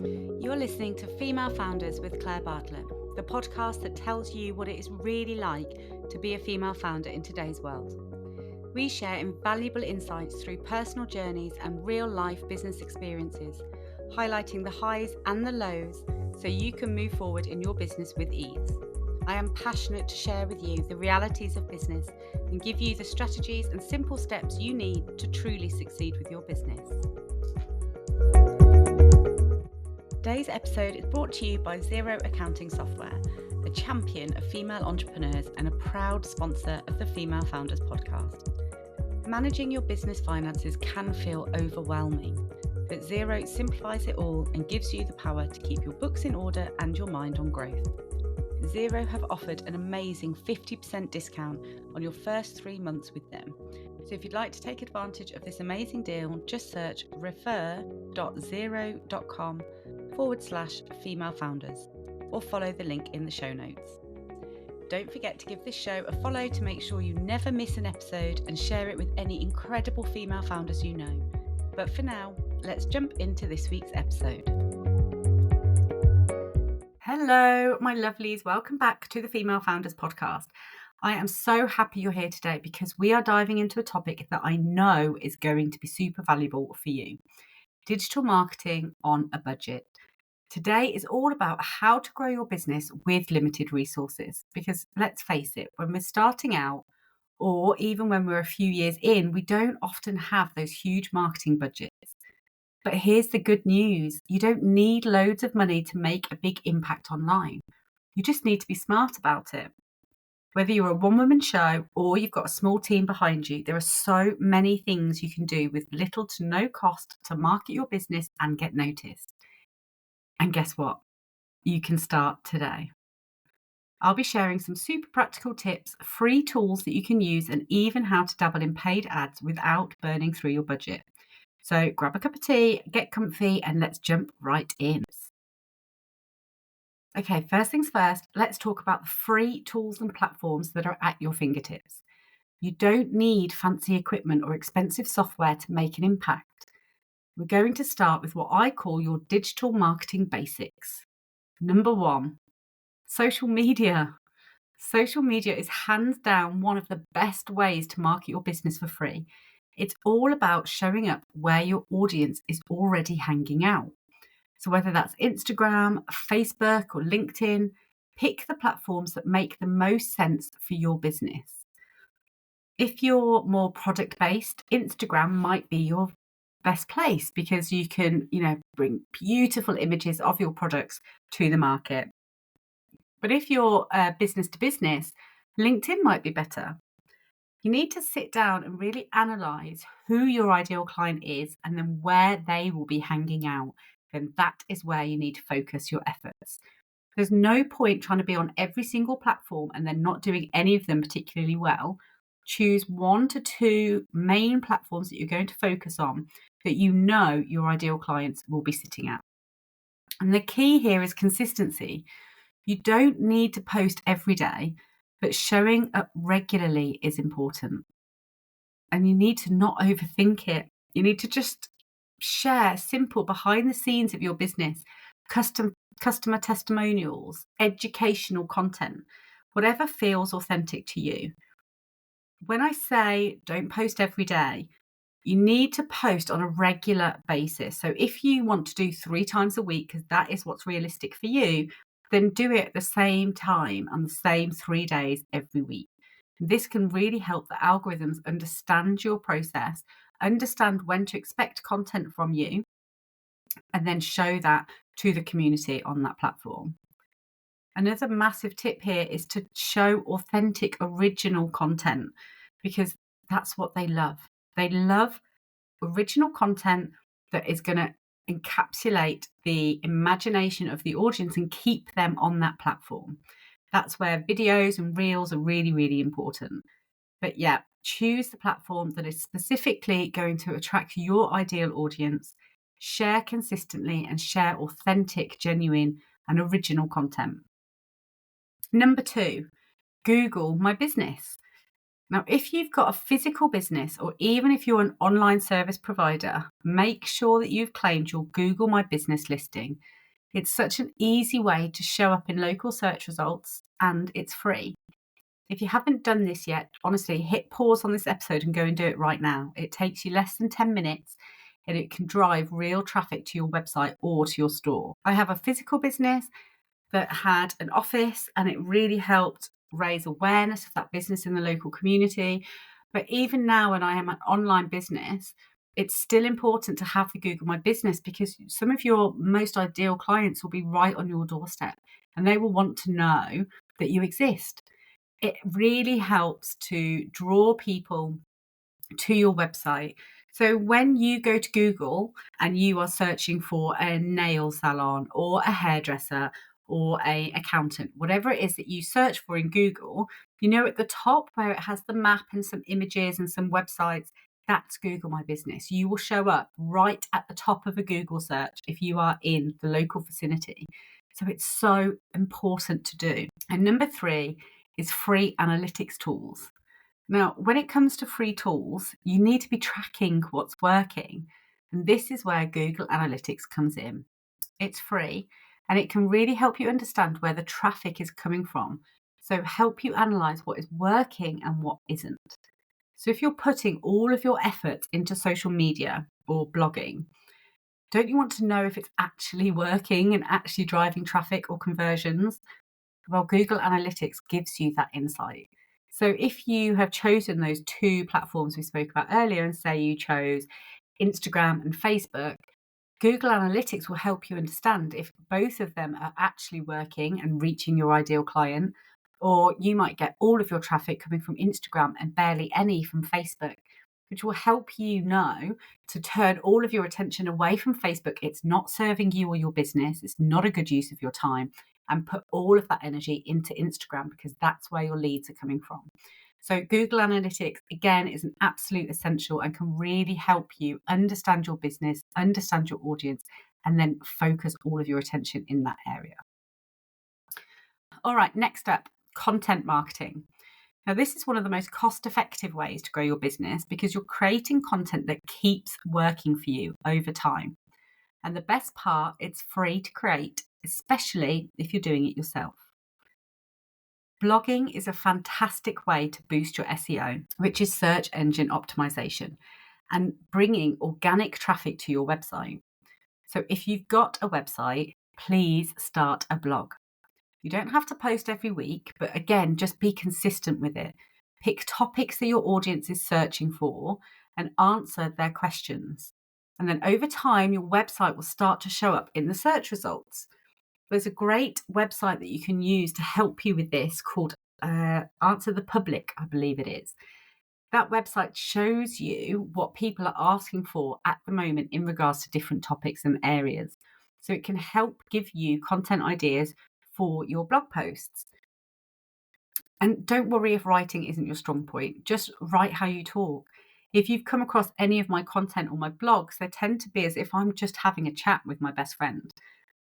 You're listening to Female Founders with Claire Bartlett, the podcast that tells you what it is really like to be a female founder in today's world. We share invaluable insights through personal journeys and real-life business experiences, highlighting the highs and the lows so you can move forward in your business with ease. I am passionate to share with you the realities of business and give you the strategies and simple steps you need to truly succeed with your business. Today's episode is brought to you by Xero accounting software, a champion of female entrepreneurs and a proud sponsor of the Female Founders podcast. Managing your business finances can feel overwhelming, but Xero simplifies it all and gives you the power to keep your books in order and your mind on growth. Xero have offered an amazing 50% discount on your first 3 months with them. So if you'd like to take advantage of this amazing deal, just search refer.xero.com/female founders or follow the link in the show notes. Don't forget to give this show a follow to make sure you never miss an episode and share it with any incredible female founders you know. But for now, let's jump into this week's episode. Hello, my lovelies. Welcome back to the Female Founders podcast. I am so happy you're here today because we are diving into a topic that I know is going to be super valuable for you. Digital marketing on a budget. Today is all about how to grow your business with limited resources. Because let's face it, when we're starting out, or even when we're a few years in, we don't often have those huge marketing budgets. But here's the good news. You don't need loads of money to make a big impact online. You just need to be smart about it. Whether you're a one-woman show or you've got a small team behind you, there are so many things you can do with little to no cost to market your business and get noticed. And guess what? You can start today. I'll be sharing some super practical tips, free tools that you can use, and even how to dabble in paid ads without burning through your budget. So grab a cup of tea, get comfy, and let's jump right in. Okay, first things first, let's talk about the free tools and platforms that are at your fingertips. You don't need fancy equipment or expensive software to make an impact. We're going to start with what I call your digital marketing basics. Number 1, social media. Social media is hands down one of the best ways to market your business for free. It's all about showing up where your audience is already hanging out. So whether that's Instagram, Facebook, or LinkedIn, pick the platforms that make the most sense for your business. If you're more product-based, Instagram might be your best place because you can, bring beautiful images of your products to the market. But if you're business to business, LinkedIn might be better. You need to sit down and really analyze who your ideal client is and then where they will be hanging out. Then that is where you need to focus your efforts. There's no point trying to be on every single platform and then not doing any of them particularly well. Choose 1 to 2 main platforms that you're going to focus on that you know your ideal clients will be sitting at. And the key here is consistency. You don't need to post every day, but showing up regularly is important. And you need to not overthink it. You need to just share simple behind the scenes of your business, customer testimonials, educational content, whatever feels authentic to you. When I say don't post every day, you need to post on a regular basis. So if you want to do 3 times a week, because that is what's realistic for you, then do it at the same time on the same 3 days every week. This can really help the algorithms understand your process, understand when to expect content from you, and then show that to the community on that platform. Another massive tip here is to show authentic, original content because that's what they love. They love original content that is going to encapsulate the imagination of the audience and keep them on that platform. That's where videos and reels are really, really important. But yeah, choose the platform that is specifically going to attract your ideal audience, share consistently, and share authentic, genuine, and original content. Number 2, Google My Business. Now, if you've got a physical business or even if you're an online service provider, make sure that you've claimed your Google My Business listing. It's such an easy way to show up in local search results and it's free. If you haven't done this yet, honestly, hit pause on this episode and go and do it right now. It takes you less than 10 minutes and it can drive real traffic to your website or to your store. I have a physical business that had an office and it really helped raise awareness of that business in the local community. But even now, when I am an online business, it's still important to have the Google My Business because some of your most ideal clients will be right on your doorstep and they will want to know that you exist. It really helps to draw people to your website. So when you go to Google and you are searching for a nail salon or a hairdresser or a accountant, whatever it is that you search for in Google, at the top where it has the map and some images and some websites, that's Google My Business. You will show up right at the top of a Google search if you are in the local vicinity. So it's so important to do. And number 3 is free analytics tools. Now, when it comes to free tools, you need to be tracking what's working. And this is where Google Analytics comes in. It's free and it can really help you understand where the traffic is coming from. So help you analyze what is working and what isn't. So if you're putting all of your effort into social media or blogging, don't you want to know if it's actually working and actually driving traffic or conversions? Well, Google Analytics gives you that insight. So if you have chosen those 2 platforms we spoke about earlier and say you chose Instagram and Facebook, Google Analytics will help you understand if both of them are actually working and reaching your ideal client, or you might get all of your traffic coming from Instagram and barely any from Facebook, which will help you know to turn all of your attention away from Facebook. It's not serving you or your business. It's not a good use of your time, and put all of that energy into Instagram because that's where your leads are coming from. So Google Analytics, again, is an absolute essential and can really help you understand your business, understand your audience, and then focus all of your attention in that area. All right, next up, content marketing. Now, this is one of the most cost-effective ways to grow your business because you're creating content that keeps working for you over time. And the best part, it's free to create, especially if you're doing it yourself. Blogging is a fantastic way to boost your SEO, which is search engine optimization, and bringing organic traffic to your website. So if you've got a website, please start a blog. You don't have to post every week, but again, just be consistent with it. Pick topics that your audience is searching for and answer their questions. And then over time, your website will start to show up in the search results. There's a great website that you can use to help you with this called Answer the Public, I believe it is. That website shows you what people are asking for at the moment in regards to different topics and areas. So it can help give you content ideas for your blog posts. And don't worry if writing isn't your strong point. Just write how you talk. If you've come across any of my content or my blogs, they tend to be as if I'm just having a chat with my best friend,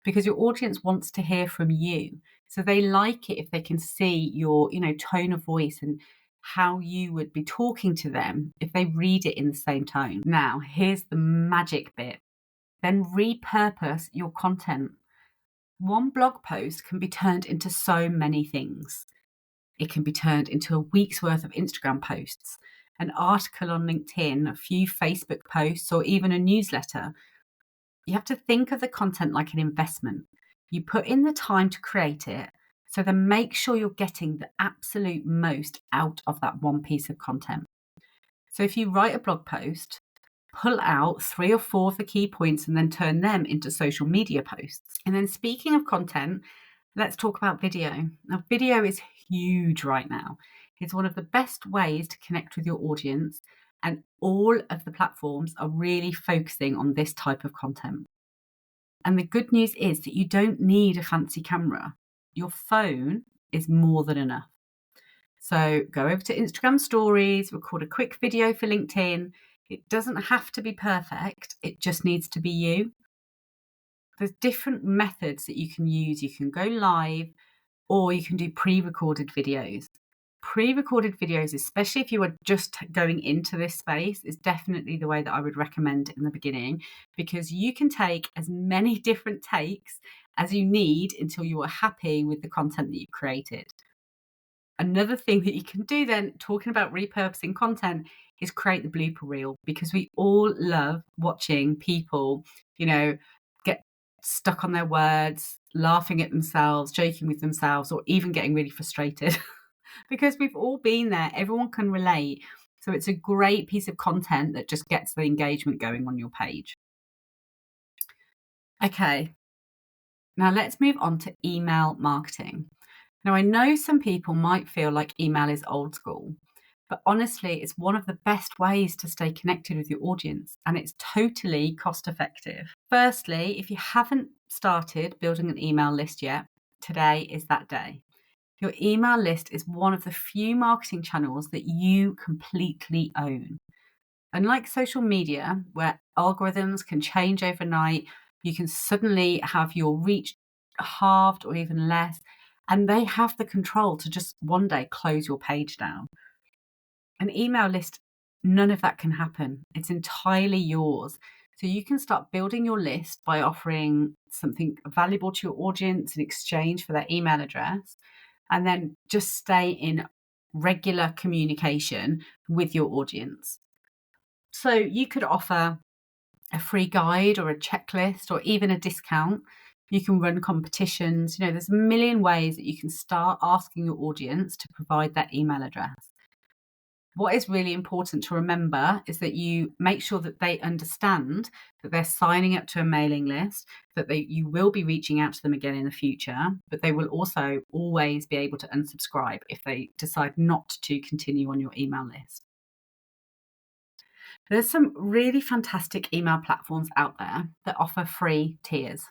because your audience wants to hear from you. So they like it if they can see your, tone of voice and how you would be talking to them if they read it in the same tone. Now, here's the magic bit. Then repurpose your content. One blog post can be turned into so many things. It can be turned into a week's worth of Instagram posts, an article on LinkedIn, a few Facebook posts, or even a newsletter. You have to think of the content like an investment. You put in the time to create it, so then make sure you're getting the absolute most out of that one piece of content. So if you write a blog post, pull out 3 or 4 of the key points and then turn them into social media posts. And then speaking of content, let's talk about video. Now, video is huge right now. It's one of the best ways to connect with your audience, and all of the platforms are really focusing on this type of content. And the good news is that you don't need a fancy camera. Your phone is more than enough. So go over to Instagram stories, record a quick video for LinkedIn. It doesn't have to be perfect. It just needs to be you. There's different methods that you can use. You can go live or you can do pre-recorded videos. Pre-recorded videos, especially if you are just going into this space, is definitely the way that I would recommend in the beginning, because you can take as many different takes as you need until you are happy with the content that you've created. Another thing that you can do then, talking about repurposing content, is create the blooper reel, because we all love watching people, get stuck on their words, laughing at themselves, joking with themselves, or even getting really frustrated. Because we've all been there, everyone can relate. So it's a great piece of content that just gets the engagement going on your page. Okay, now let's move on to email marketing. Now, I know some people might feel like email is old school, but honestly, it's one of the best ways to stay connected with your audience, and it's totally cost effective. Firstly, if you haven't started building an email list yet, today is that day. Your email list is one of the few marketing channels that you completely own. Unlike social media, where algorithms can change overnight, you can suddenly have your reach halved or even less, and they have the control to just one day close your page down. An email list, none of that can happen. It's entirely yours. So you can start building your list by offering something valuable to your audience in exchange for their email address, and then just stay in regular communication with your audience. So you could offer a free guide or a checklist or even a discount. You can run competitions. There's a million ways that you can start asking your audience to provide that email address. What is really important to remember is that you make sure that they understand that they're signing up to a mailing list, that you will be reaching out to them again in the future, but they will also always be able to unsubscribe if they decide not to continue on your email list. There's some really fantastic email platforms out there that offer free tiers.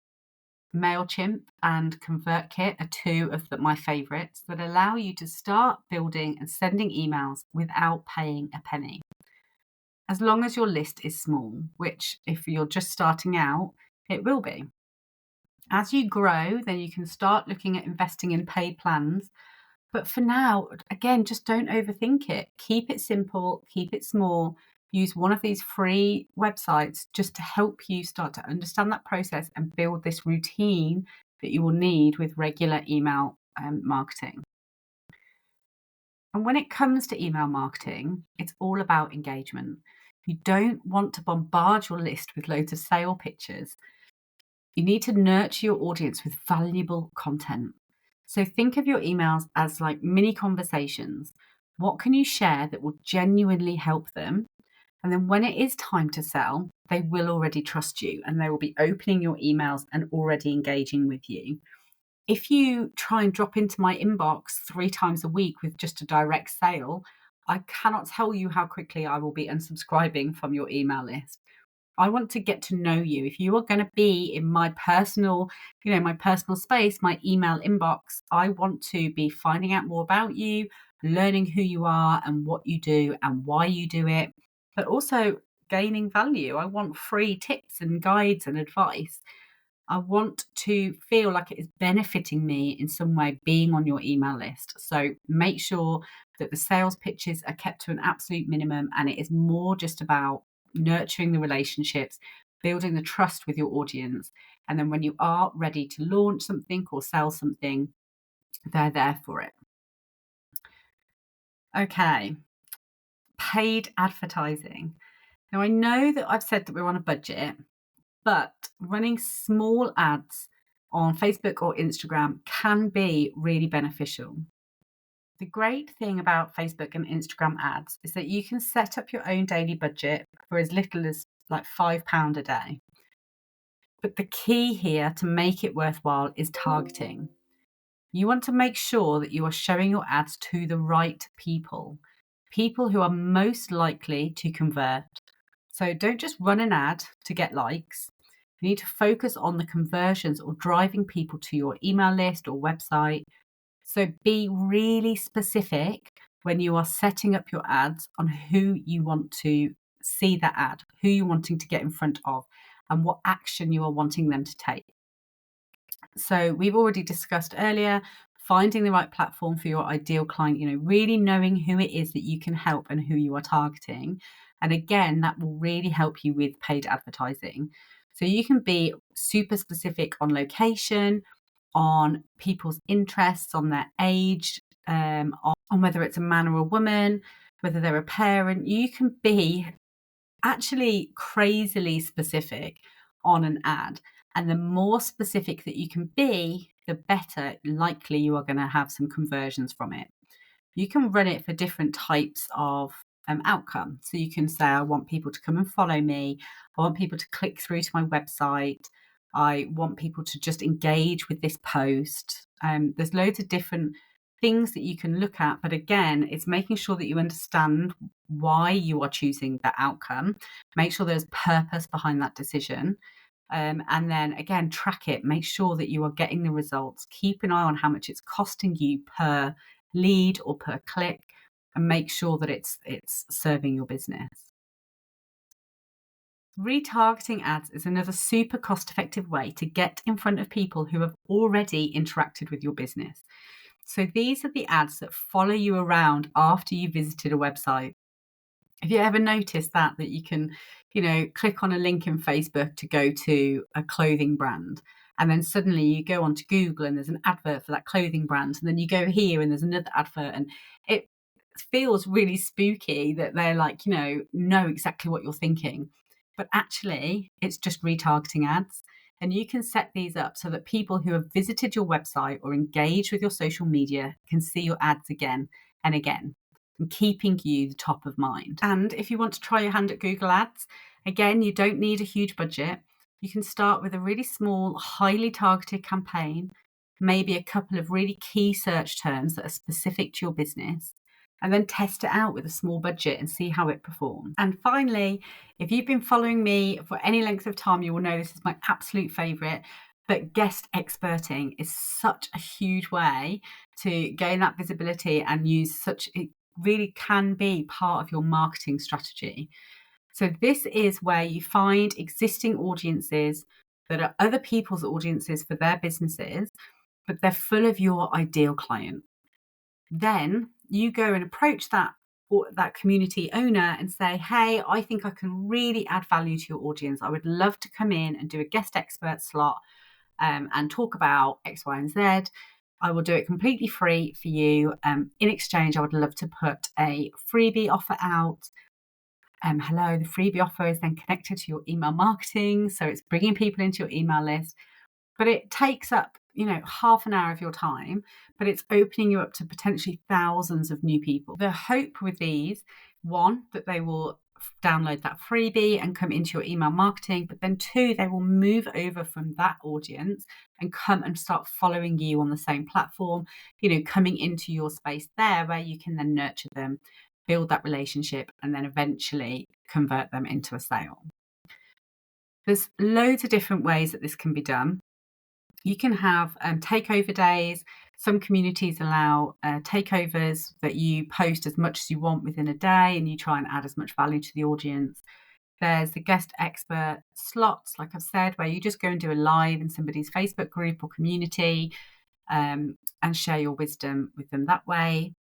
MailChimp and ConvertKit are two of my favorites that allow you to start building and sending emails without paying a penny. As long as your list is small, which if you're just starting out, it will be. As you grow, then you can start looking at investing in paid plans. But for now, again, just don't overthink it. Keep it simple, keep it small. Use one of these free websites just to help you start to understand that process and build this routine that you will need with regular email marketing. And when it comes to email marketing, it's all about engagement. You don't want to bombard your list with loads of sale pictures. You need to nurture your audience with valuable content. So think of your emails as like mini conversations. What can you share that will genuinely help them? And then when it is time to sell, they will already trust you and they will be opening your emails and already engaging with you. If you try and drop into my inbox 3 times a week with just a direct sale, I cannot tell you how quickly I will be unsubscribing from your email list. I want to get to know you. If you are going to be in my personal, my personal space, my email inbox, I want to be finding out more about you, learning who you are and what you do and why you do it, but also gaining value. I want free tips and guides and advice. I want to feel like it is benefiting me in some way being on your email list. So make sure that the sales pitches are kept to an absolute minimum and it is more just about nurturing the relationships, building the trust with your audience. And then when you are ready to launch something or sell something, they're there for it. Okay, paid advertising. Now, I know that I've said that we're on a budget, but running small ads on Facebook or Instagram can be really beneficial. The great thing about Facebook and Instagram ads is that you can set up your own daily budget for as little as like £5 a day. But the key here to make it worthwhile is targeting. You want to make sure that you are showing your ads to the right people, people who are most likely to convert. So don't just run an ad to get likes. You need to focus on the conversions or driving people to your email list or website. So be really specific when you are setting up your ads on who you want to see that ad, who you're wanting to get in front of, and what action you are wanting them to take. So we've already discussed earlier, finding the right platform for your ideal client, really knowing who it is that you can help and who you are targeting. And again, that will really help you with paid advertising. So you can be super specific on location, on people's interests, on their age, on whether it's a man or a woman, whether they're a parent. You can be actually crazily specific on an ad. And the more specific that you can be, the better likely you are going to have some conversions from it. You can run it for different types of outcome. So you can say, I want people to come and follow me. I want people to click through to my website. I want people to just engage with this post. There's loads of different things that you can look at. But again, it's making sure that you understand why you are choosing that outcome. Make sure there's purpose behind that decision. And then again, track it. Make sure that you are getting the results. Keep an eye on how much it's costing you per lead or per click, and make sure that it's serving your business. Retargeting ads is another super cost-effective way to get in front of people who have already interacted with your business. So these are the ads that follow you around after you visited a website. Have you ever noticed that you can, click on a link in Facebook to go to a clothing brand, and then suddenly you go onto Google and there's an advert for that clothing brand, and then you go here and there's another advert, and it feels really spooky that they're like, know exactly what you're thinking. But actually, it's just retargeting ads. And you can set these up so that people who have visited your website or engaged with your social media can see your ads again and again, and keeping you the top of mind. And if you want to try your hand at Google Ads, again, you don't need a huge budget. You can start with a really small, highly targeted campaign, maybe a couple of really key search terms that are specific to your business, and then test it out with a small budget and see how it performs. And finally, if you've been following me for any length of time, you will know this is my absolute favorite. But guest experting is such a huge way to gain that visibility and it really can be part of your marketing strategy. So this is where you find existing audiences that are other people's audiences for their businesses, but they're full of your ideal client. Then you go and approach that community owner and say, hey, I think I can really add value to your audience. I would love to come in and do a guest expert slot and talk about X, Y, and Z. I will do it completely free for you. In exchange, I would love to put a freebie offer out. Hello, the freebie offer is then connected to your email marketing. So it's bringing people into your email list. But it takes up, half an hour of your time, but it's opening you up to potentially thousands of new people. The hope with these, one, that they will download that freebie and come into your email marketing, but then two, they will move over from that audience and come and start following you on the same platform, coming into your space there where you can then nurture them, build that relationship, and then eventually convert them into a sale. There's loads of different ways that this can be done. You can have takeover days. Some communities allow takeovers that you post as much as you want within a day and you try and add as much value to the audience. There's the guest expert slots, like I've said, where you just go and do a live in somebody's Facebook group or community and share your wisdom with them that way.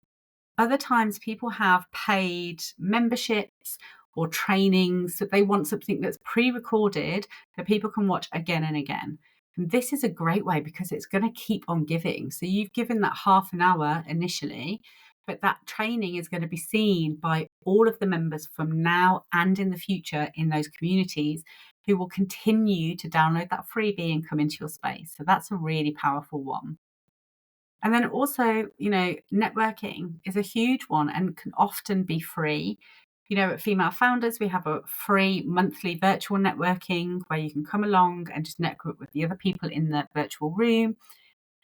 Other times people have paid memberships or trainings that they want something that's pre-recorded that people can watch again and again. And this is a great way because it's going to keep on giving. So you've given that half an hour initially, but that training is going to be seen by all of the members from now and in the future in those communities who will continue to download that freebie and come into your space. So that's a really powerful one. And then also, networking is a huge one and can often be free. At Female Founders, we have a free monthly virtual networking where you can come along and just network with the other people in the virtual room.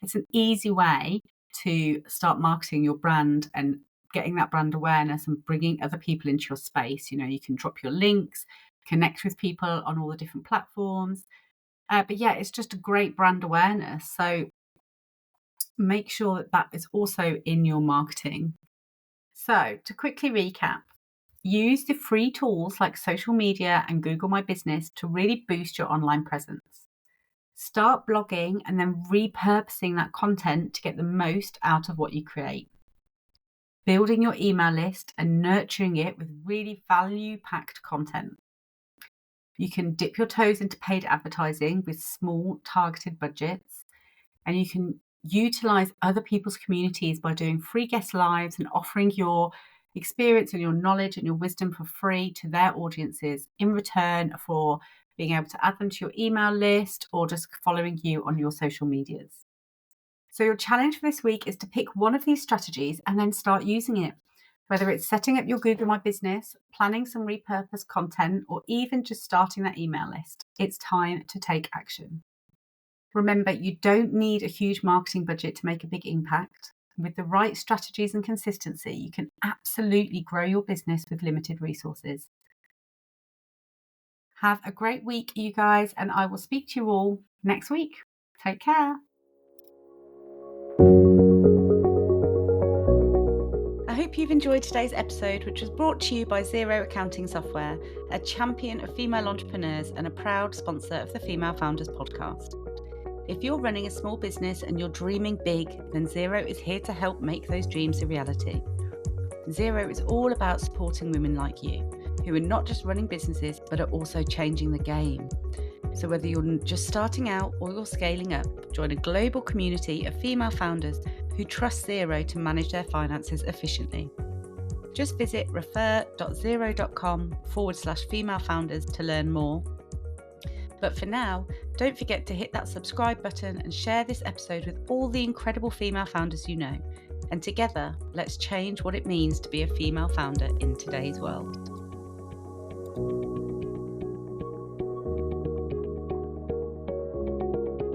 It's an easy way to start marketing your brand and getting that brand awareness and bringing other people into your space. You can drop your links, connect with people on all the different platforms. But yeah, it's just a great brand awareness. So make sure that that is also in your marketing. So to quickly recap, use the free tools like social media and Google My Business to really boost your online presence. Start blogging and then repurposing that content to get the most out of what you create. Building your email list and nurturing it with really value-packed content. You can dip your toes into paid advertising with small targeted budgets, and you can utilize other people's communities by doing free guest lives and offering your experience and your knowledge and your wisdom for free to their audiences in return for being able to add them to your email list or just following you on your social medias. So your challenge for this week is to pick one of these strategies and then start using it. Whether it's setting up your Google My Business, planning some repurposed content, or even just starting that email list, it's time to take action. Remember, you don't need a huge marketing budget to make a big impact. With the right strategies and consistency, you can absolutely grow your business with limited resources. Have a great week, you guys, and I will speak to you all next week. Take care. I hope you've enjoyed today's episode, which was brought to you by Xero Accounting Software, a champion of female entrepreneurs and a proud sponsor of the Female Founders podcast. If you're running a small business and you're dreaming big, then Xero is here to help make those dreams a reality. Xero is all about supporting women like you, who are not just running businesses, but are also changing the game. So whether you're just starting out or you're scaling up, join a global community of female founders who trust Xero to manage their finances efficiently. Just visit refer.xero.com/female founders to learn more. But for now, don't forget to hit that subscribe button and share this episode with all the incredible female founders you know. And together, let's change what it means to be a female founder in today's world.